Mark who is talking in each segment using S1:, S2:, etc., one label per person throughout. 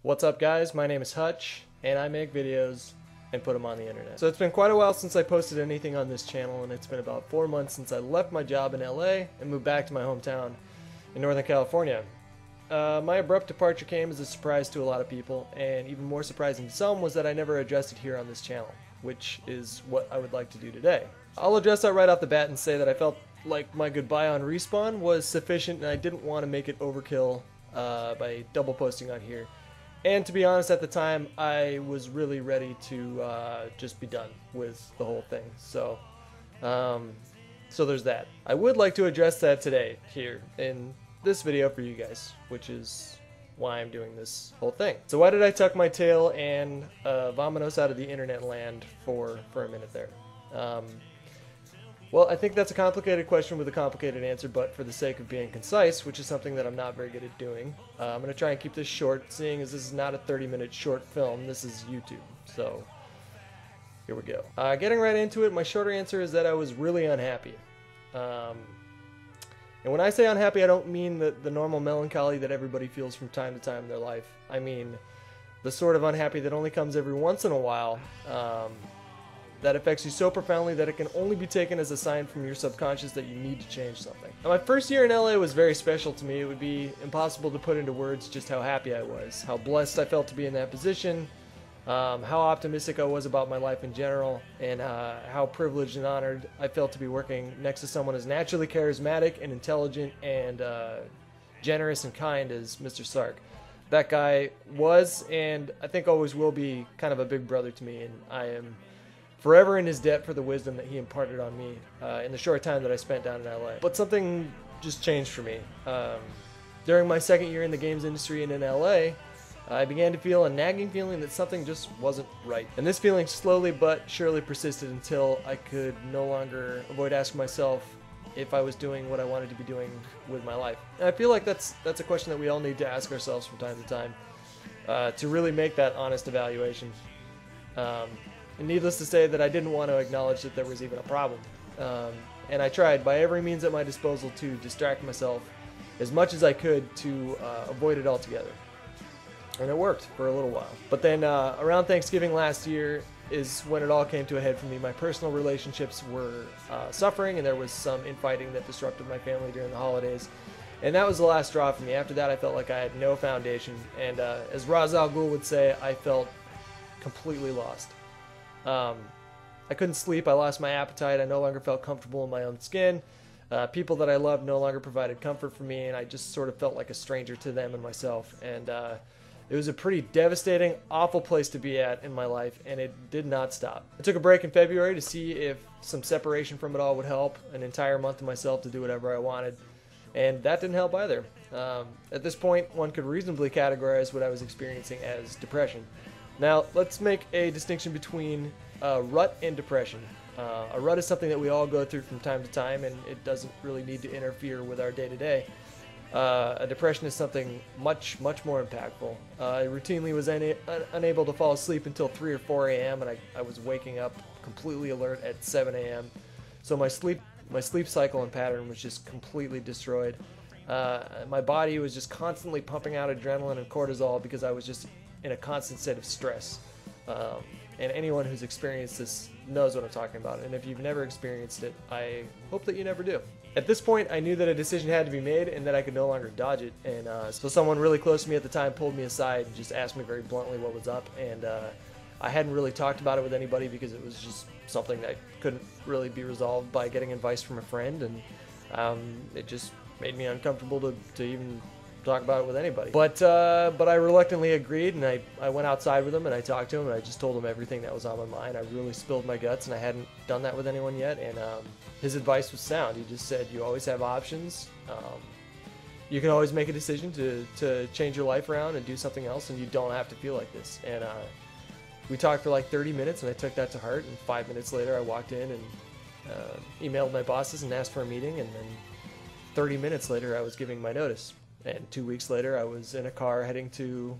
S1: What's up guys, my name is Hutch, and I make videos and put them on the internet. So it's been quite a while since I posted anything on this channel, and it's been about 4 months since I left my job in LA and moved back to my hometown in Northern California. My abrupt departure came as a surprise to a lot of people, and even more surprising to some was that I never addressed it here on this channel, which is what I would like to do today. I'll address that right off the bat and say that I felt like my goodbye on Respawn was sufficient, and I didn't want to make it overkill by double posting on here. And to be honest, at the time, I was really ready to just be done with the whole thing. So there's that. I would like to address that today here in this video for you guys, which is why I'm doing this whole thing. So why did I tuck my tail and vominos out of the internet land for a minute there? Well, I think that's a complicated question with a complicated answer, but for the sake of being concise, which is something that I'm not very good at doing, I'm going to try and keep this short, seeing as this is not a 30-minute short film. This is YouTube, so here we go. Getting right into it, my shorter answer is that I was really unhappy. And when I say unhappy, I don't mean the normal melancholy that everybody feels from time to time in their life. I mean the sort of unhappy that only comes every once in a while, that affects you so profoundly that it can only be taken as a sign from your subconscious that you need to change something. Now, my first year in LA was very special to me. It would be impossible to put into words just how happy I was, how blessed I felt to be in that position, how optimistic I was about my life in general, and how privileged and honored I felt to be working next to someone as naturally charismatic and intelligent and generous and kind as Mr. Sark. That guy was, and I think always will be, kind of a big brother to me, and I am forever in his debt for the wisdom that he imparted on me in the short time that I spent down in LA. But something just changed for me. During my second year in the games industry and in LA, I began to feel a nagging feeling that something just wasn't right. And this feeling slowly but surely persisted until I could no longer avoid asking myself if I was doing what I wanted to be doing with my life. And I feel like that's a question that we all need to ask ourselves from time to time to really make that honest evaluation. And needless to say that I didn't want to acknowledge that there was even a problem. And I tried by every means at my disposal to distract myself as much as I could to avoid it altogether. And it worked for a little while. But then around Thanksgiving last year is when it all came to a head for me. My personal relationships were suffering, and there was some infighting that disrupted my family during the holidays. And that was the last straw for me. After that, I felt like I had no foundation. And as Ra's al Ghul would say, I felt completely lost. I couldn't sleep, I lost my appetite, I no longer felt comfortable in my own skin. People that I loved no longer provided comfort for me, and I just sort of felt like a stranger to them and myself. And it was a pretty devastating, awful place to be at in my life, and it did not stop. I took a break in February to see if some separation from it all would help, an entire month to myself to do whatever I wanted, and that didn't help either. At this point, one could reasonably categorize what I was experiencing as depression. Now, let's make a distinction between rut and depression. A rut is something that we all go through from time to time, and it doesn't really need to interfere with our day-to-day. A depression is something much, much more impactful. I routinely was unable to fall asleep until 3 or 4 a.m., and I was waking up completely alert at 7 a.m. So my sleep cycle and pattern was just completely destroyed. My body was just constantly pumping out adrenaline and cortisol because I was just in a constant state of stress. And anyone who's experienced this knows what I'm talking about, and if you've never experienced it, I hope that you never do. At this point, I knew that a decision had to be made and that I could no longer dodge it, and so someone really close to me at the time pulled me aside and just asked me very bluntly what was up, and I hadn't really talked about it with anybody because it was just something that couldn't really be resolved by getting advice from a friend, and it just made me uncomfortable to even talk about it with anybody. But I reluctantly agreed, and I went outside with him and I talked to him and I just told him everything that was on my mind. I really spilled my guts, and I hadn't done that with anyone yet, and his advice was sound. He just said, you always have options. You can always make a decision to change your life around and do something else, and you don't have to feel like this. And we talked for like 30 minutes, and I took that to heart, and 5 minutes later I walked in and emailed my bosses and asked for a meeting, and then 30 minutes later I was giving my notice. And 2 weeks later, I was in a car heading to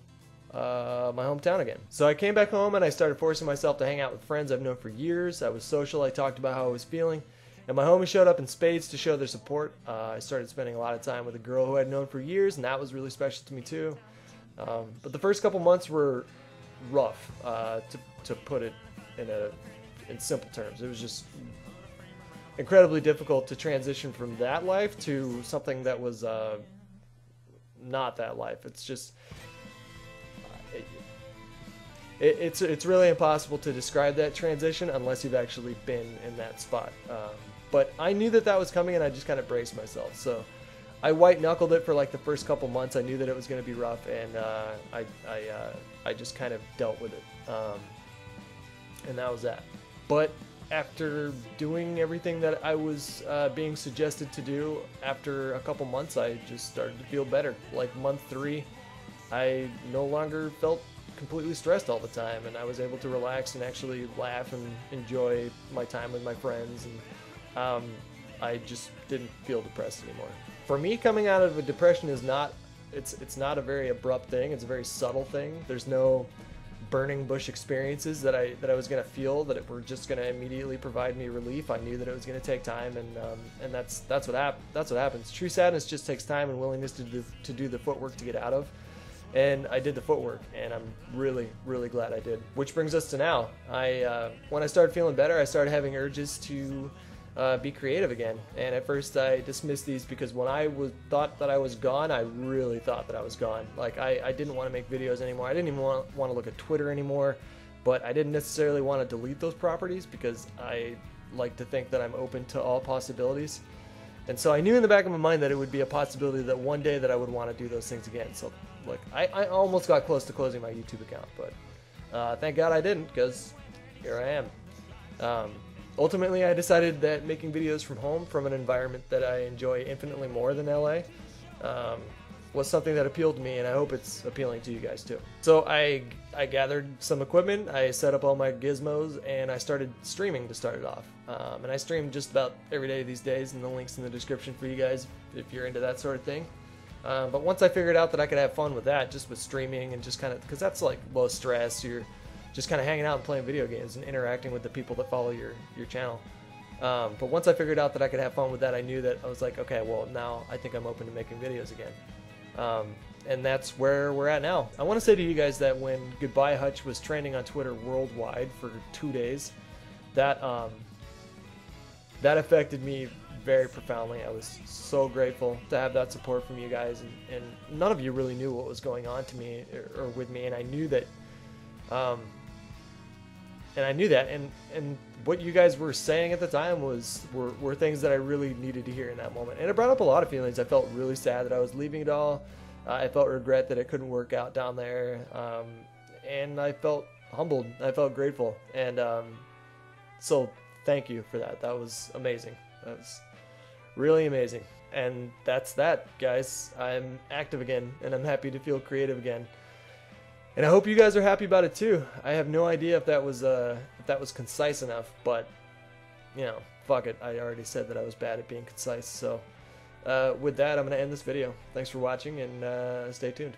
S1: my hometown again. So I came back home and I started forcing myself to hang out with friends I've known for years. I was social, I talked about how I was feeling, and my homies showed up in spades to show their support. I started spending a lot of time with a girl who I'd known for years, and that was really special to me too. But the first couple months were rough, to put it in simple terms. It was just incredibly difficult to transition from that life to something that was not that life. It's just it's really impossible to describe that transition unless you've actually been in that spot. But I knew that was coming, and I just kind of braced myself. So I white knuckled it for like the first couple months. I knew that it was going to be rough, and I just kind of dealt with it, and that was that. But after doing everything that I was being suggested to do, after a couple months, I just started to feel better. Like month 3, I no longer felt completely stressed all the time, and I was able to relax and actually laugh and enjoy my time with my friends, and I just didn't feel depressed anymore. For me, coming out of a depression is not, it's not a very abrupt thing. It's a very subtle thing. There's no burning bush experiences that I was gonna feel that were just gonna immediately provide me relief. I knew that it was gonna take time, and that's what happens. True sadness just takes time and willingness to do the footwork to get out of. And I did the footwork, and I'm really, really glad I did. Which brings us to now. When I started feeling better, I started having urges to be creative again. And at first I dismissed these because when I thought that I was gone, I really thought that I was gone. Like I didn't want to make videos anymore. I didn't even want to look at Twitter anymore. But I didn't necessarily want to delete those properties because I like to think that I'm open to all possibilities. And so I knew in the back of my mind that it would be a possibility that one day that I would want to do those things again. So like I almost got close to closing my YouTube account, but thank God I didn't, because here I am. Ultimately, I decided that making videos from home, from an environment that I enjoy infinitely more than LA, was something that appealed to me, and I hope it's appealing to you guys too. So I gathered some equipment, I set up all my gizmos, and I started streaming to start it off. And I stream just about every day these days, and the link's in the description for you guys if you're into that sort of thing. But once I figured out that I could have fun with that, just with streaming and just kind of, because that's like low stress, you're just kind of hanging out and playing video games and interacting with the people that follow your channel. But once I figured out that I could have fun with that, I knew that I was like, okay, well now I think I'm open to making videos again. And that's where we're at now. I want to say to you guys that when Goodbye Hutch was trending on Twitter worldwide for 2 days, that affected me very profoundly. I was so grateful to have that support from you guys, and none of you really knew what was going on to me or with me, and I knew that, and what you guys were saying at the time were things that I really needed to hear in that moment, and it brought up a lot of feelings. I felt really sad that I was leaving it all. I felt regret that it couldn't work out down there, and I felt humbled. I felt grateful, and so thank you for that. That was amazing. That was really amazing. And that's that, guys. I'm active again, and I'm happy to feel creative again. And I hope you guys are happy about it too. I have no idea if that was concise enough, but you know, fuck it. I already said that I was bad at being concise. So with that, I'm gonna end this video. Thanks for watching, and stay tuned.